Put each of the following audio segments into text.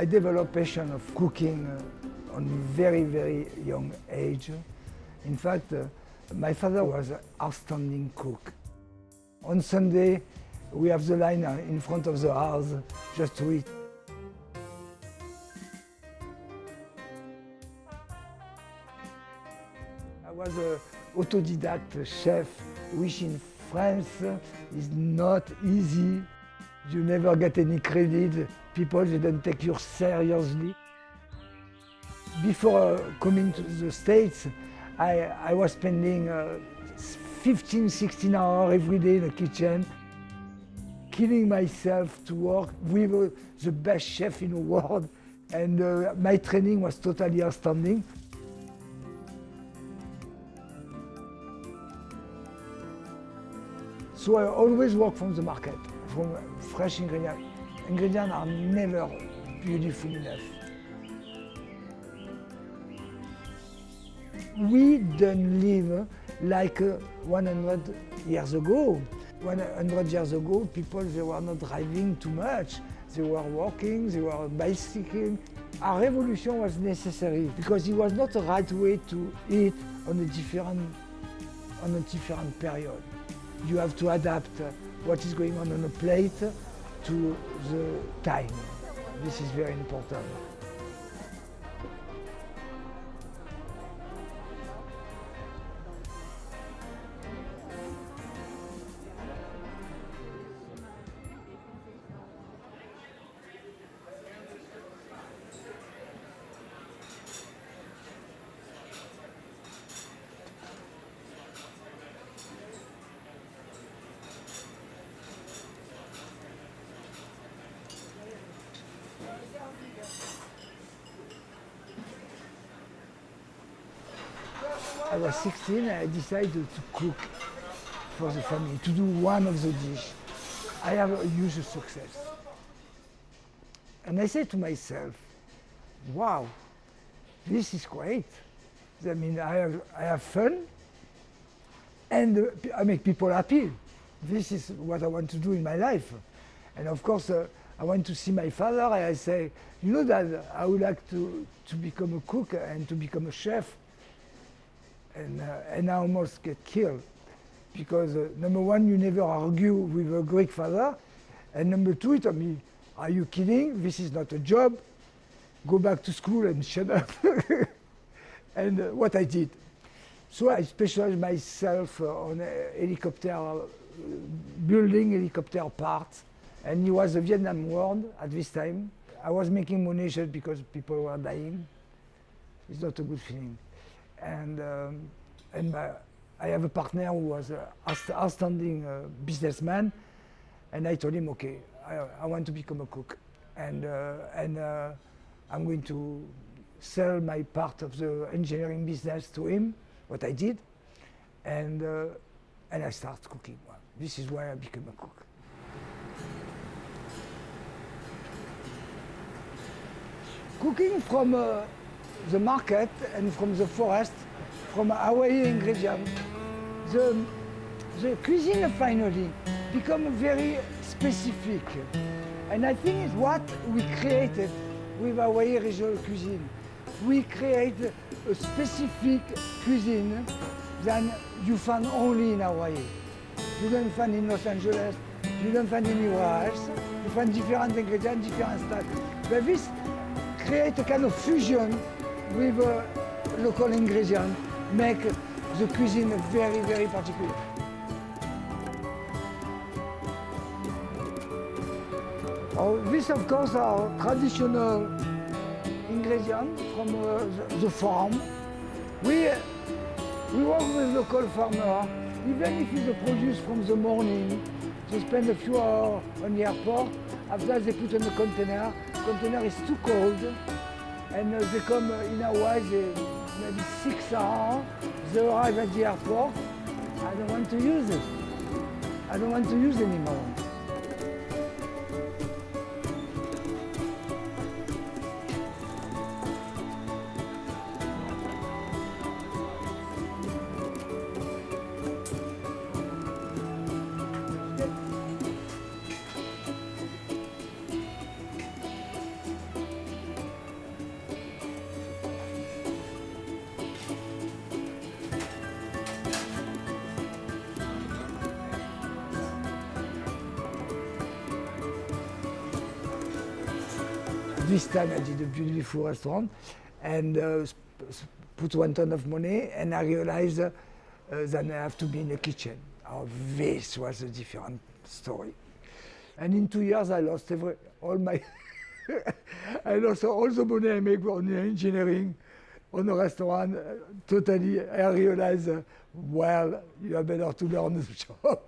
I developed passion of cooking on very, very young age. In fact, my father was an outstanding cook. On Sunday, we have the line in front of the house just to eat. I was an autodidact chef, which in France is not easy. You never get any credit. People didn't take you seriously. Before coming to the States, I was spending 15, 16 hours every day in the kitchen, killing myself to work with the best chef in the world, and my training was totally outstanding. So I always work from the market, from fresh ingredients. Ingredients are never beautiful enough. We don't live like 100 years ago. 100 years ago, people, they were not driving too much. They were walking, they were bicycling. Our revolution was necessary because it was not the right way to eat on a different period. You have to adapt what is going on a plate to the time. This is very important. I was 16 and I decided to cook for the family, to do one of the dishes. I have a huge success. And I said to myself, wow, this is great. I mean, I have fun and I make people happy. This is what I want to do in my life. And of course, I went to see my father and I say, you know that I would like to become a cook and to become a chef. And I almost get killed because number one, you never argue with a Greek father, and number two, he told me, are you kidding? This is not a job. Go back to school and shut up. And what I did. So I specialized myself on helicopter, building helicopter parts, and it was the Vietnam War at this time. I was making money just because people were dying. It's not a good feeling. And I have a partner who was an outstanding businessman, and I told him, okay, I want to become a cook, and I'm going to sell my part of the engineering business to him, what I did, and I started cooking. Well, this is why I became a cook. Cooking from the market and from the forest, from Hawaii ingredients, the cuisine finally become very specific. And I think it's what we created with Hawaii regional cuisine. We create a specific cuisine that you find only in Hawaii. You don't find in Los Angeles, you don't find anywhere else. You find different ingredients, different styles. But this create a kind of fusion with local ingredients, make the cuisine very, very particular. This, of course, are traditional ingredients from the farm. We work with local farmers, even if it's a produce from the morning. They spend a few hours on the airport. After they put in a container. The container is too cold, and they come in Hawaii, maybe 6 hours. They arrive at the airport. I don't want to use it. I don't want to use it anymore. this time I did a beautiful restaurant and put 1 ton of money, and I realized that I have to be in the kitchen. Oh, this was a different story. And in 2 years I lost all my I lost all the money I make on engineering, on the restaurant. Totally, I realized, well, you are better to learn the job.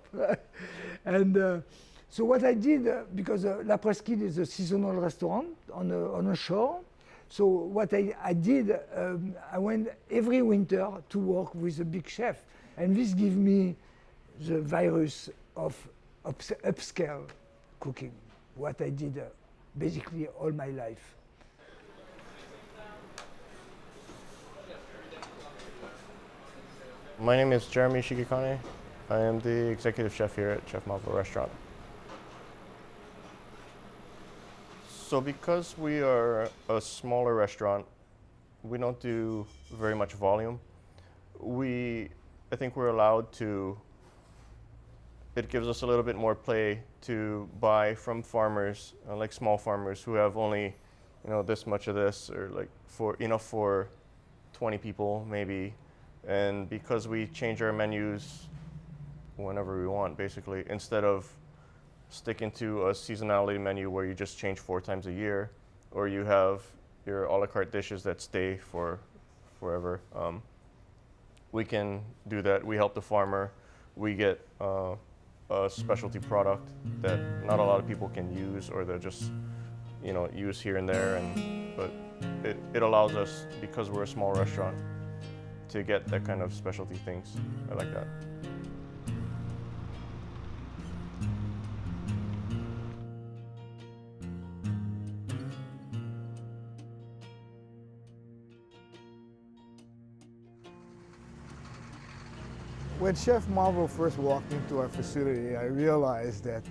And so what I did, because La Presqu'île is a seasonal restaurant on a shore, so what I did, I went every winter to work with a big chef, and this gave me the virus of upscale cooking, what I did basically all my life. My name is Jeremy Shigekane. I am the executive chef here at Chef Marvel Restaurant. So because we are a smaller restaurant, we don't do very much volume. I think we're allowed to, it gives us a little bit more play to buy from farmers, like small farmers who have only, this much of this, or like enough for 20 people maybe. And because we change our menus whenever we want, basically, instead of sticking to a seasonality menu where you just change 4 times a year, or you have your a la carte dishes that stay for forever, we can do that. We help the farmer. We get a specialty product that not a lot of people can use, or they're just, use here and there. But it allows us, because we're a small restaurant, to get that kind of specialty things. I like that. When Chef Marvel first walked into our facility, I realized that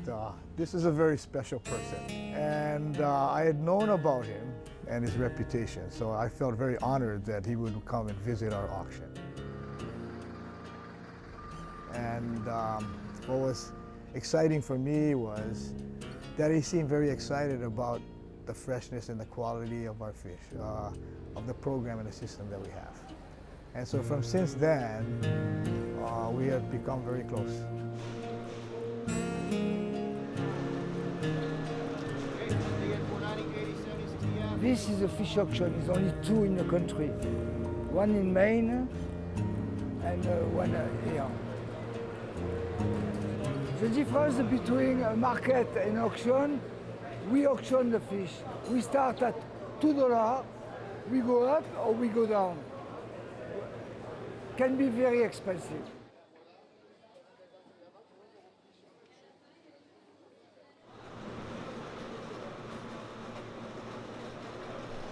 this is a very special person. And I had known about him and his reputation, so I felt very honored that he would come and visit our auction. And what was exciting for me was that he seemed very excited about the freshness and the quality of our fish, of the program and the system that we have. And so since then, we have become very close. This is a fish auction. There's only 2 in the country. One in Maine and one here. The difference between a market and auction, we auction the fish. We start at $2, we go up or we go down. Can be very expensive.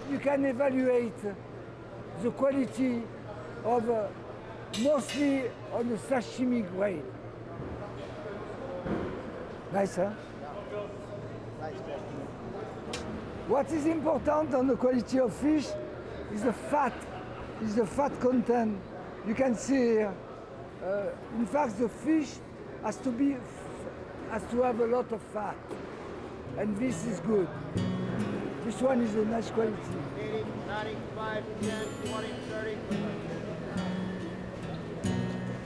You can evaluate the quality of mostly on the sashimi grade. Nice, huh? What is important on the quality of fish is the fat content. You can see here. In fact, the fish has to have a lot of fat, and this is good. This one is a nice quality. 80, 95, 10, 20, 30.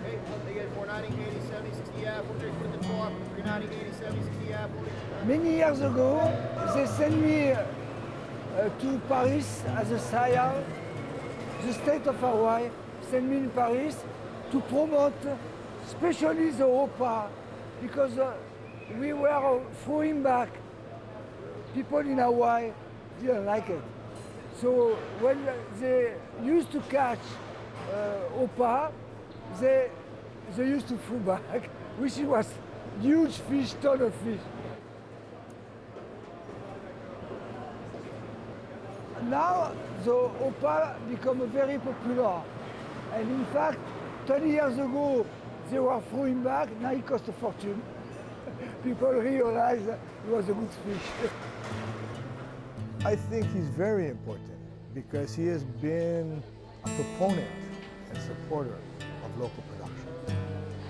Okay, they get 490, 80, 70, 60, yeah, 40, put the top, 390, 80, 70, 60, yeah, 40. Many years ago, they sent me to Paris as a sire. The state of Hawaii sent me in Paris to promote especially the OPA, because we were throwing back. People in Hawaii didn't like it. So when they used to catch OPA, they used to throw back, which was huge fish, ton of fish. Now the OPA become very popular. And in fact, 20 years ago, they were throwing back, now it costs a fortune. People realize that it was a good fish. I think he's very important because he has been a proponent and supporter of local production.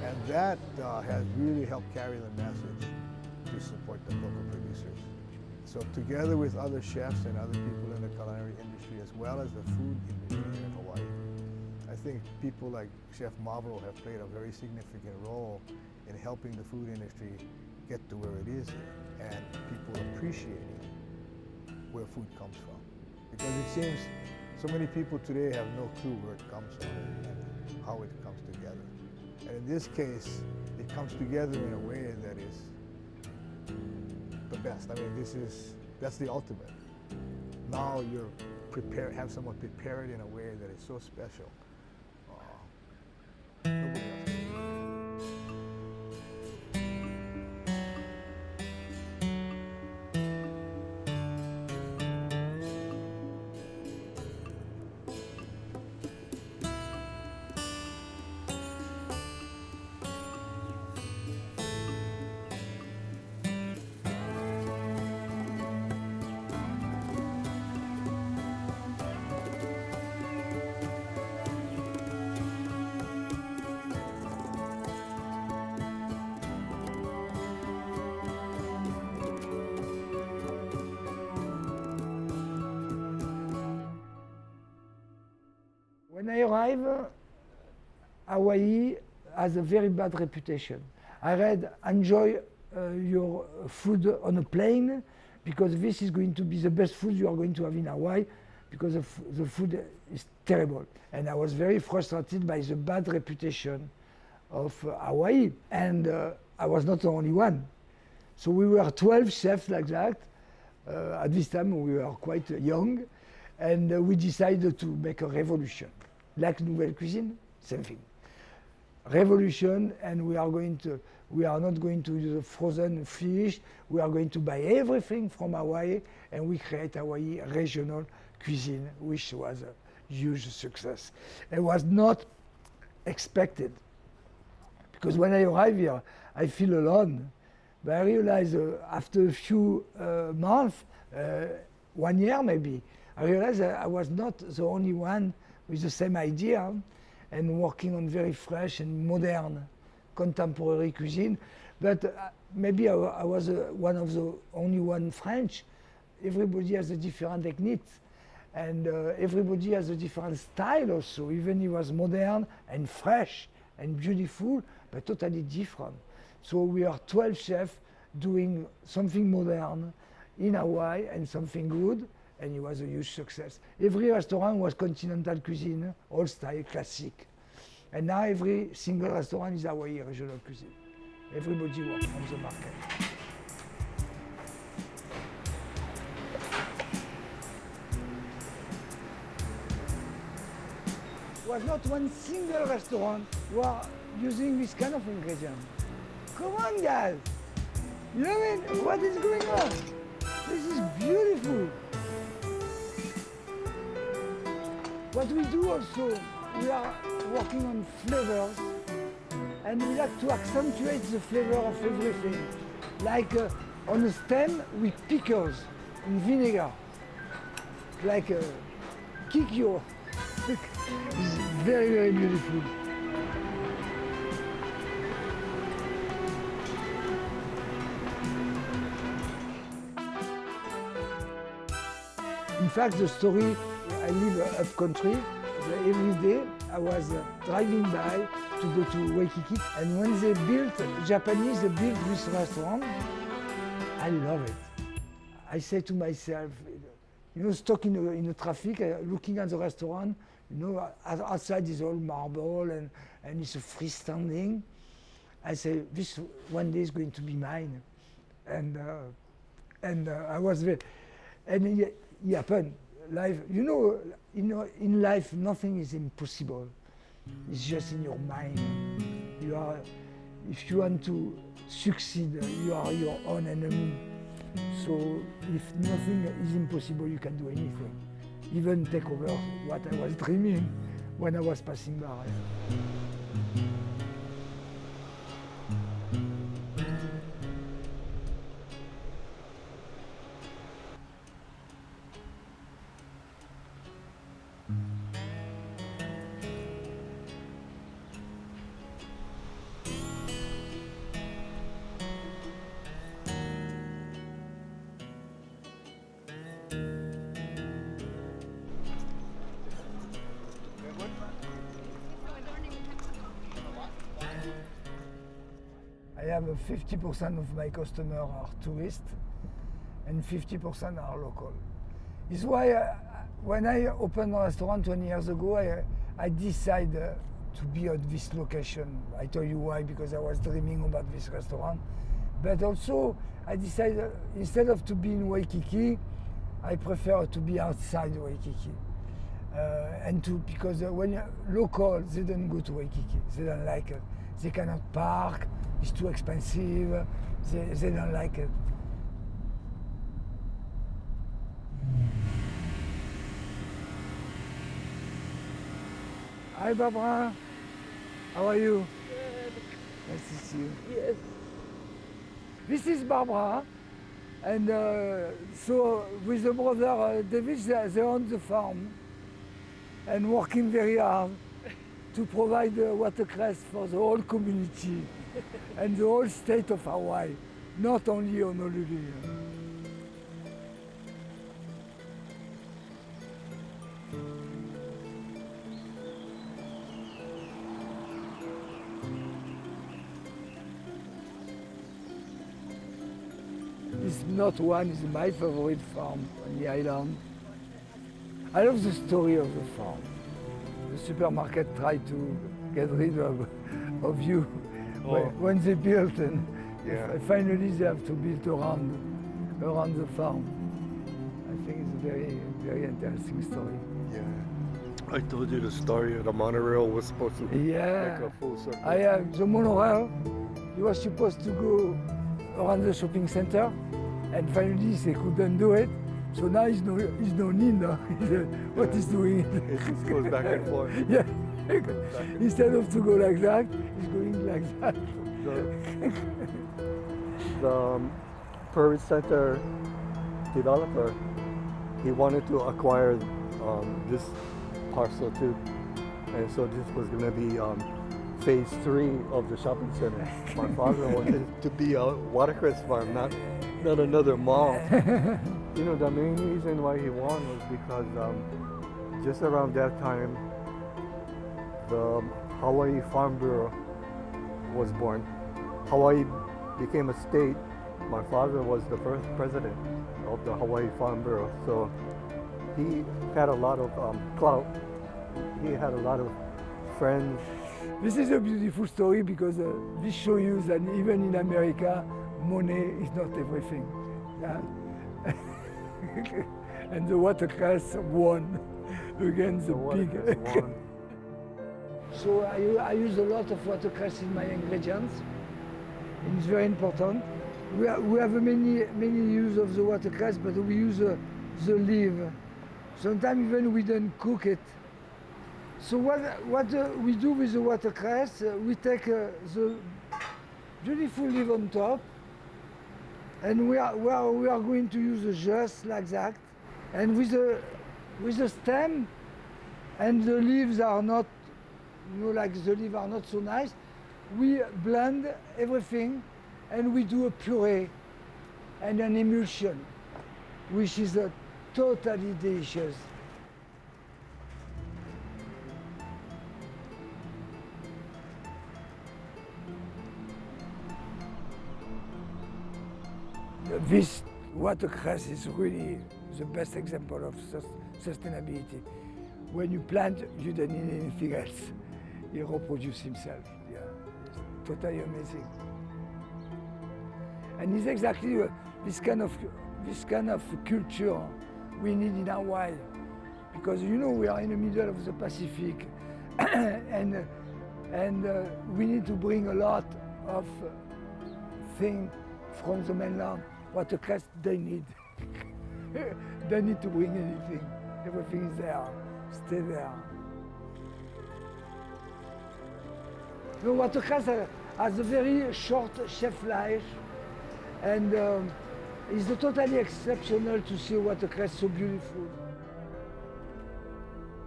And that has really helped carry the message to support the local producers. So So together with other chefs and other people in the culinary industry, as well as the food industry in Hawaii, I think people like Chef Mavro have played a very significant role in helping the food industry get to where it is and people appreciating where food comes from. Because it seems so many people today have no clue where it comes from and how it comes together. And in this case, it comes together in a way that is the best. I mean, that's the ultimate. Now you're prepared, have someone prepare it in a way that is so special. Nobody else can do it. When I arrived, Hawaii has a very bad reputation. I read, enjoy your food on a plane, because this is going to be the best food you are going to have in Hawaii, because the food is terrible. And I was very frustrated by the bad reputation of Hawaii. And I was not the only one. So we were 12 chefs like that. At this time we were quite young. And we decided to make a revolution. Like Nouvelle Cuisine, same thing. Revolution, and we are not going to use frozen fish, we are going to buy everything from Hawaii, and we create Hawaii regional cuisine, which was a huge success. It was not expected, because when I arrived here, I feel alone. But I realized after a few months, 1 year maybe, I realized that I was not the only one with the same idea and working on very fresh and modern contemporary cuisine. But maybe I was one of the only one French. Everybody has a different techniques, and everybody has a different style also. Even it was modern and fresh and beautiful, but totally different. So we are 12 chefs doing something modern in Hawaii and something good, and it was a huge success. Every restaurant was continental cuisine, old style, classic. And now every single restaurant is Hawaii regional cuisine. Everybody works on the market. There was not one single restaurant who are using this kind of ingredient. Come on, guys! You know what I mean? What is going on? This is beautiful. What we do also, we are working on flavors, and we like to accentuate the flavor of everything. Like on the stem with pickles and vinegar. Like kikyo. It's very, very beautiful. In fact, the story, I live up country. Every day I was driving by to go to Waikiki, and when they built, Japanese, they built this restaurant, I love it. I say to myself, you know, stuck in the traffic, looking at the restaurant, you know, outside is all marble and it's freestanding. I say, this one day is going to be mine. And I was very, and it happened. Life, you know, in life, nothing is impossible. It's just in your mind. You are, if you want to succeed, you are your own enemy. So if nothing is impossible, you can do anything. Even take over what I was dreaming when I was passing by. have 50% of my customers are tourists and 50% are local. It's why when I opened a restaurant 20 years ago, I decided to be at this location. I tell you why, because I was dreaming about this restaurant. But also, I decided instead of to be in Waikiki, I prefer to be outside Waikiki. Because when locals, they don't go to Waikiki. They don't like it. They cannot park. It's too expensive. They don't like it. Hi, Barbara. How are you? Good. Nice to see you. Yes. This is Barbara, and so with the brother David, they own the farm and working very hard to provide watercress for the whole community and the whole state of Hawaii, not only Honolulu. It's not one, it's my favorite farm on the island. I love the story of the farm. The supermarket tried to get rid of you when they built, and finally they have to build around the farm. I think it's a very, very interesting story. Yeah. I told you the story of the monorail was supposed to make a full circle. The monorail, you were supposed to go around the shopping center, and finally they couldn't do it. So now he's no need now. What he's doing? It just goes back and forth. Yeah. Instead of to go like that, he's going like that. The Prairie Center developer, he wanted to acquire this parcel too, and so this was going to be phase 3 of the shopping center. My father wanted it to be a watercress farm, not another mall. You know, the main reason why he won was because just around that time, the Hawaii Farm Bureau was born. Hawaii became a state. My father was the first president of the Hawaii Farm Bureau, so he had a lot of clout. He had a lot of friends. This is a beautiful story because this shows you that even in America, money is not everything. Yeah? And the watercress won against the big. Won. So I use a lot of watercress in my ingredients. And it's very important. We have many use of the watercress, but we use the leaf. Sometimes even we don't cook it. So what we do with the watercress, we take the beautiful leaf on top, and we are going to use just like that. And with the stem, and the leaves are not, like the leaves are not so nice, we blend everything and we do a puree and an emulsion, which is totally delicious. This watercress is really the best example of sustainability. When you plant, you don't need anything else. He reproduces himself. Yeah, it's totally amazing. And it's exactly this kind of culture we need in Hawaii, because we are in the middle of the Pacific, and we need to bring a lot of things from the mainland. Watercress they need. Don't need to bring anything. Everything is there. Stay there. The watercress has a very short shelf life, and it's totally exceptional to see watercress so beautiful.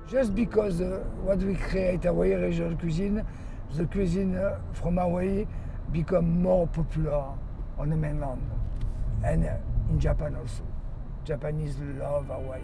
Just because what we create Hawaii regional cuisine, the cuisine from Hawaii become more popular on the mainland and in Japan also. Japanese love Hawaii.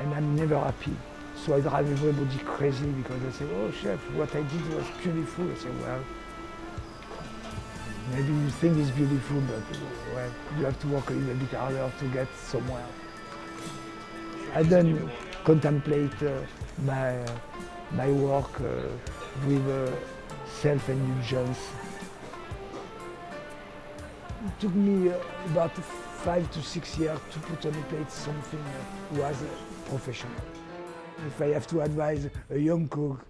and I'm never happy. So I drive everybody crazy because they say, oh chef, what I did was beautiful. I say, well, maybe you think it's beautiful, but well, you have to work a little bit harder to get somewhere. I then contemplate my work with self-indulgence. It took me about 5 to 6 years to put on a plate something that was professional. If I have to advise a young cook,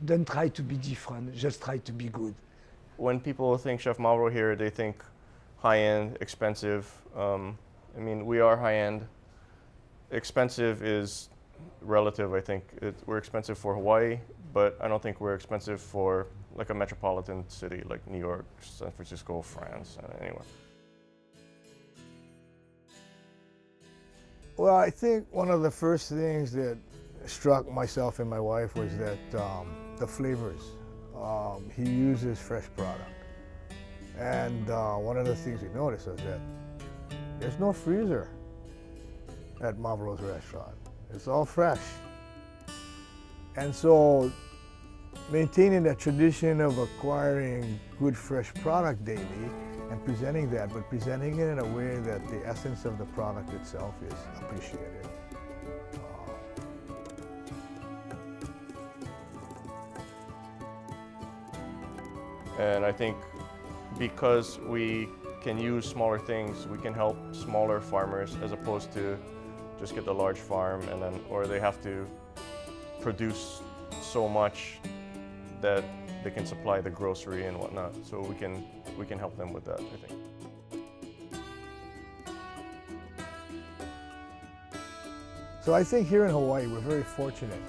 don't try to be different, just try to be good. When people think Chef Mauro here, they think high-end, expensive. I mean, we are high-end. Expensive is relative, I think. We're expensive for Hawaii, but I don't think we're expensive for like a metropolitan city like New York, San Francisco, France, anywhere. Well, I think one of the first things that struck myself and my wife was that the flavors. He uses fresh product. And one of the things we noticed is that there's no freezer at Mauro's restaurant. It's all fresh. And so maintaining that tradition of acquiring good fresh product daily and presenting that, but presenting it in a way that the essence of the product itself is appreciated. And I think because we can use smaller things, we can help smaller farmers as opposed to just get the large farm and then, or they have to produce so much that they can supply the grocery and whatnot. So we can help them with that, I think. So I think here in Hawaii, we're very fortunate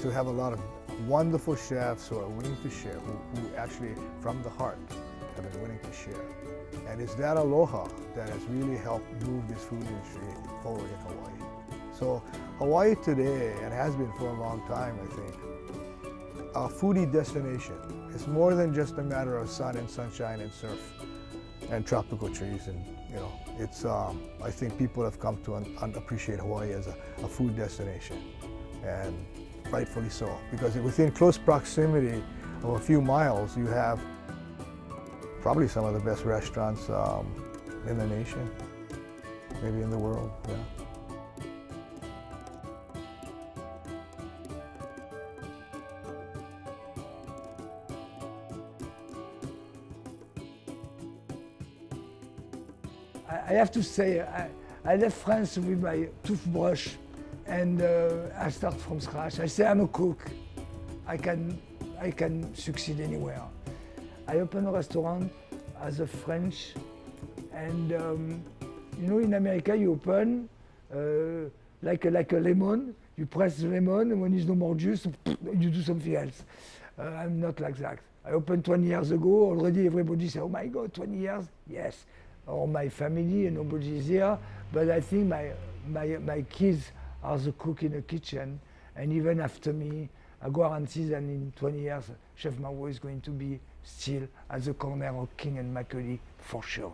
to have a lot of wonderful chefs who are willing to share, who actually, from the heart, have been willing to share. And it's that aloha that has really helped move this food industry forward in Hawaii. So Hawaii today, and has been for a long time, I think, a foodie destination. It's more than just a matter of sun and sunshine and surf and tropical trees. And you know, it's I think people have come to appreciate Hawaii as a food destination, and rightfully so, because within close proximity of a few miles, you have probably some of the best restaurants in the nation, maybe in the world. Yeah. I have to say, I left France with my toothbrush and I start from scratch. I say I'm a cook. I can succeed anywhere. I open a restaurant as a French, and you know, in America you open like a lemon. You press the lemon, and when there's no more juice, you do something else. I'm not like that. I opened 20 years ago. Already everybody says, "Oh my God, 20 years?" Yes. Or my family, and nobody is here. But I think my kids are the cook in the kitchen, and even after me, I guarantee that in 20 years, Chef Mauro is going to be still at the corner of King and Macaulay for sure.